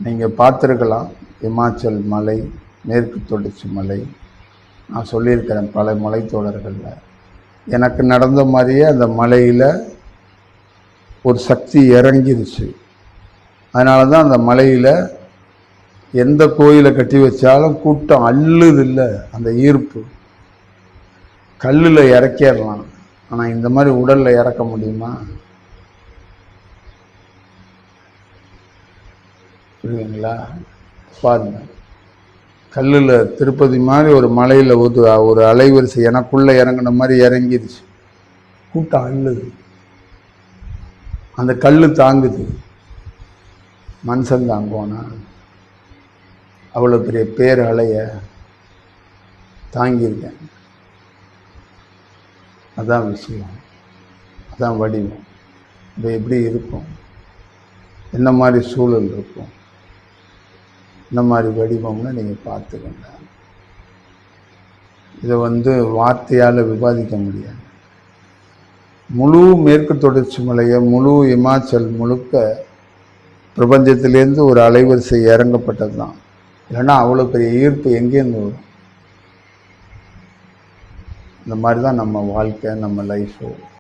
நீங்கள் பார்த்துருக்கலாம், இமாச்சல் மலை, மேற்கு தொடர்ச்சி மலை. நான் சொல்லியிருக்கிறேன் பல மலைத்தொடர்களில். எனக்கு நடந்த மாதிரியே அந்த மலையில் ஒரு சக்தி இறங்கிருச்சு. அதனால தான் அந்த மலையில் எந்த கோயிலை கட்டி வச்சாலும் கூட்டம் அள்ளுது இல்லை. அந்த ஈர்ப்பு கல்லில் இறக்கிடலாம், ஆனால் இந்த மாதிரி உடலில் இறக்க முடியுமா? புரியுங்களா? பாருங்க, கல்லில் திருப்பதி மாதிரி ஒரு மலையில் ஒரு அலைவரிசை எனக்குள்ளே இறங்கின மாதிரி இறங்கிடுச்சு. கூட்டம் அள்ளுது, அந்த கல் தாங்குது. மனுஷன் தாங்குவானா? அவ்வளோ பெரிய பேர் அலைய தாங்கியிருக்கேன். அதான் விஷயம், அதான் வடிவம். இப்போ எப்படி இருக்கும், என்ன மாதிரி சூழல் இருக்கும், இந்த மாதிரி வடிவம்னு நீங்கள் பார்த்துக்கங்க. இதை வார்த்தையால் விவாதிக்க முடியாது. முழு மேற்கு தொடர்ச்சி மலையை, முழு இமாச்சல் முழுக்க பிரபஞ்சத்திலேருந்து ஒரு அலைவரிசை இறங்கப்பட்டது தான். இல்லைன்னா அவ்வளோ பெரிய ஈர்ப்பு எங்கேருந்து வரும்? இந்த மாதிரி தான் நம்ம வாழ்க்கை, நம்ம லைஃபு.